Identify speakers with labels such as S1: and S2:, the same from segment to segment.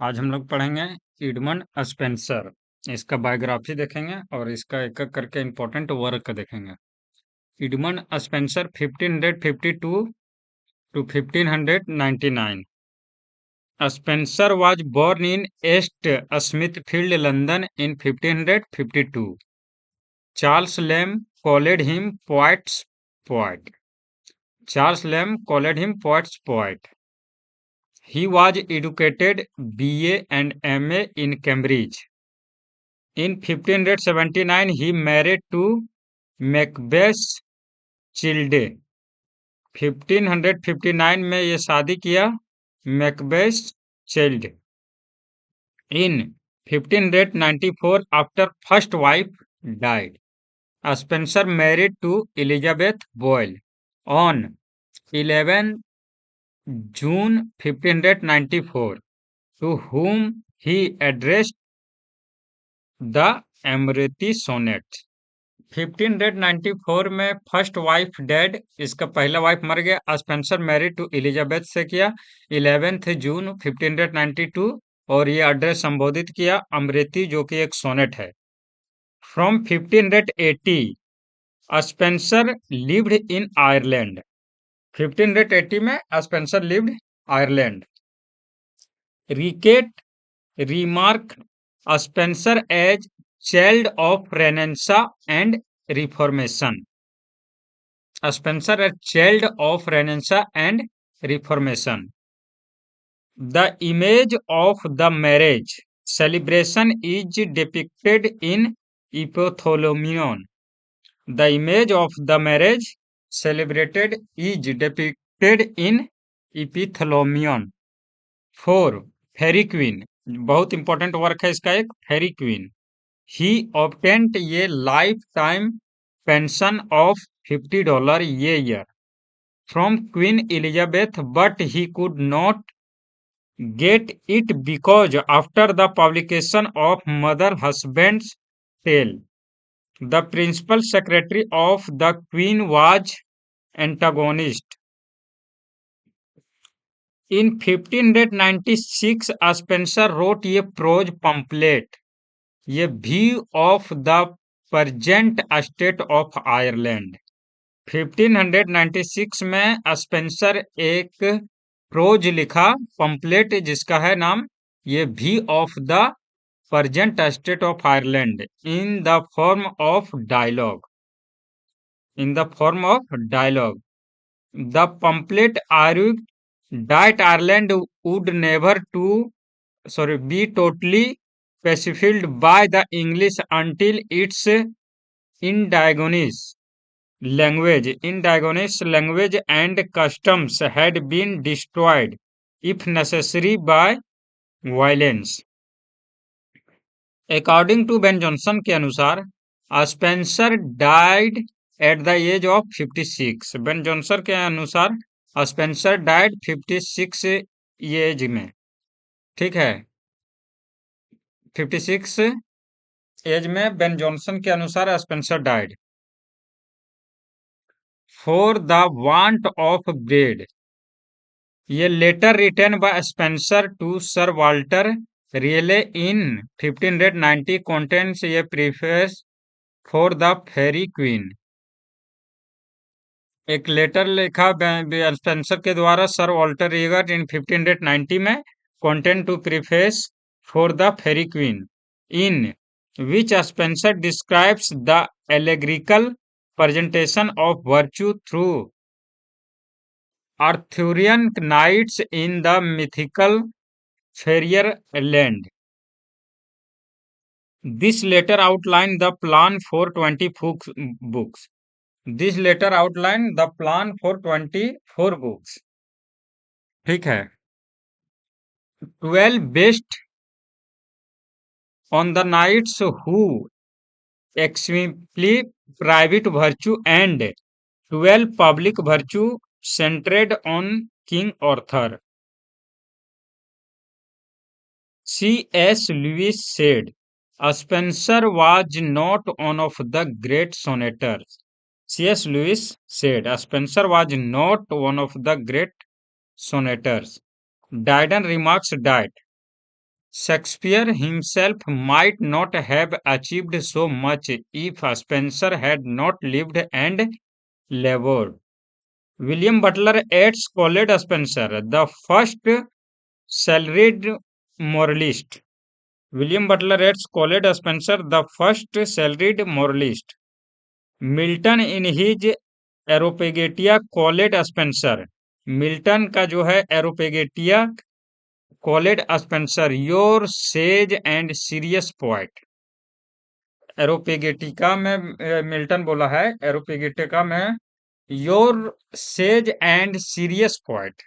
S1: आज हम लोग पढ़ेंगे एडमंड स्पेंसर। इसका बायोग्राफी देखेंगे और इसका एक एक करके इम्पोर्टेंट वर्क देखेंगे। Edmund Spenser 1552 to 1599। Spencer was born in East Smithfield, London in 1552. Charles Lamb called him poet's poet. Charles Lamb called him poet's poet. He was educated BA and MA in Cambridge. In 1579 he married to Macbeth चिल्डे। 1559 में ये शादी किया Macbeth chilled. In 1594 after first wife died, Spencer married to Elizabeth Boyle. On 11 June 1594, to whom he addressed the Amriti sonnet। 1594 में first wife dead, इसका पहला wife मर गया। Spencer married to Elizabeth से किया 11 जून 1592 और ये एड्रेस संबोधित किया अमृति, जो कि एक सोनेट है। From 1580 Spencer lived in Ireland. 1580 में Spencer lived Ireland. रिकेट remarked Spencer as child of Renaissance and Reformation. Spencer a child of Renaissance and Reformation. The image of the marriage celebration is depicted in Epithalamion. The image of the marriage celebrated is depicted in Epithalamion. 4. Faerie Queene, बहुत important work है इसका एक, Faerie Queene. He obtained a life time pension of $50 a year from Queen Elizabeth, but he could not get it because after the publication of Mother Hubberd's Tale the principal secretary of the queen was antagonist. In 1596 Spenser wrote a prose pamphlet, a view of the present state of Ireland. 1596 में Spencer एक pros लिखा pamphlet जिसका है नाम a view of the present state of Ireland in the form of dialogue. In the form of dialogue the pamphlet argued that Ireland would never be totally pacified by the English until its indigenous language and customs had been destroyed, if necessary by violence. According to Ben Jonson के अनुसार Spencer died at the age of 56. Ben Jonson के अनुसार Spenser died 56 as में, ठीक है, 56 as में Ben Jonson के अनुसार Spenser died. For the want of bread, ये letter written by Spenser to sir Walter Raleigh in 1590 contents ये preface for the Faerie Queene. एक लेटर लिखा स्पेंसर के द्वारा सर वाल्टर रीगर इन 1590 में, content to preface for the Faerie Queene, in which Spenser describes the allegorical presentation of virtue through Arthurian knights in the mythical fairy land. This letter outlined the plan for 20 books. This letter outlined the plan for 24 books. ठीक है। 12 based on the knights who exemplify private virtue and 12 public virtue centered on King Arthur. C.S. Lewis said, Spenser was not one of the great sonneters. C.S. Lewis said, Spenser was not one of the great sonneters. Dryden remarks that Shakespeare himself might not have achieved so much if Spencer had not lived and labored. William Butler Yeats called Spencer the first salaried moralist. William Butler Yeats called Spencer the first salaried moralist. Milton in his Areopagitica called Spenser, Milton का जो है Areopagitica called Spenser your sage and serious poet. Areopagitica में Milton बोला है, Areopagitica में your sage and serious poet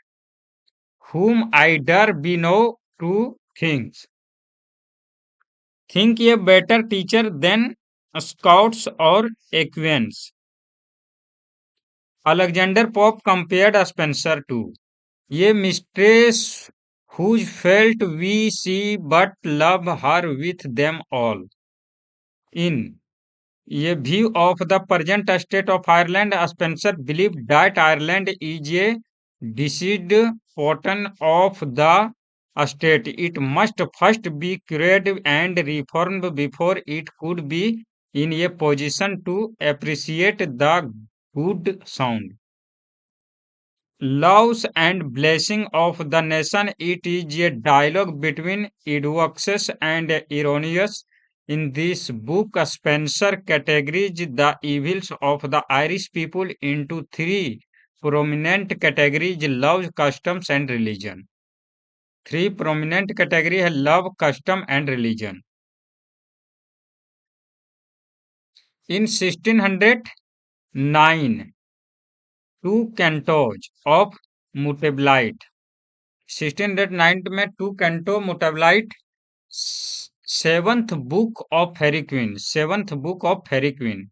S1: whom I dare be know to think a better teacher than scouts or equines. Alexander Pope compared Spencer to ये mistress whose felt we see but love her with them all. In a view of the present state of Ireland, Spencer believed that Ireland is a deceased portion of the state. It must first be cured and reformed before it could be in a position to appreciate the good sound laws and blessing of the nation. It is a dialogue between Edwards and Erroneous. In this book, Spencer categorizes the evils of the Irish people into three prominent categories: love, customs, and religion. Three prominent categories है love, custom, and religion. In 1609, two cantos of Mutablite 1609 में two canto Mutabilitie seventh book of Faerie Queene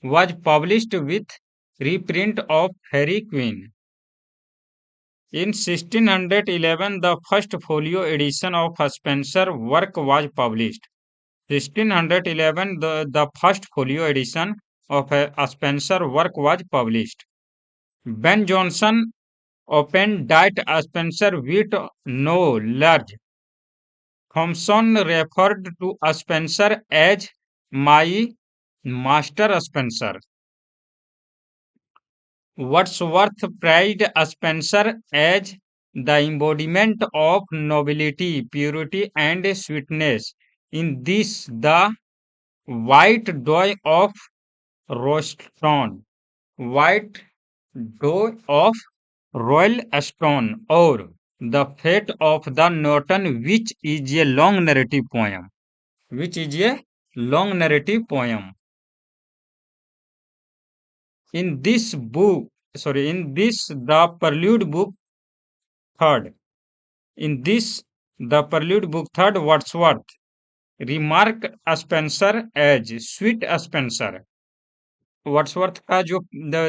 S1: was published with reprint of Fairy Queen. In 1611, the first folio edition of Spencer work was published. 1611, the first folio edition of Spencer work was published. Ben Jonson opened that Spencer with no large. Thompson referred to Spencer as my master Spencer. Wordsworth praised Spencer as the embodiment of nobility, purity, and sweetness. In this, the White Doe of Royston, White Doe of Royalston, or The Fate of the Norton, which is a long narrative poem. Which is a long narrative poem. In this, the Prelude Book Third. In this, the Prelude Book Third, Wordsworth remark Spencer as sweet Spencer. Wordsworth का जो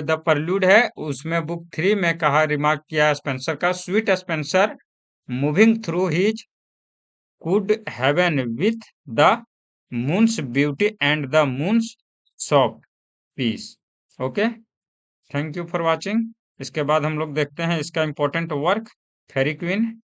S1: the परल्यूड है उसमें book 3 में कहा, remark किया Spenser का sweet Spenser moving through his good heaven with the moon's beauty and the moon's soft peace. Okay, thank you for watching. इसके बाद हम लोग देखते हैं इसका इंपॉर्टेंट वर्क फेरी क्वीन।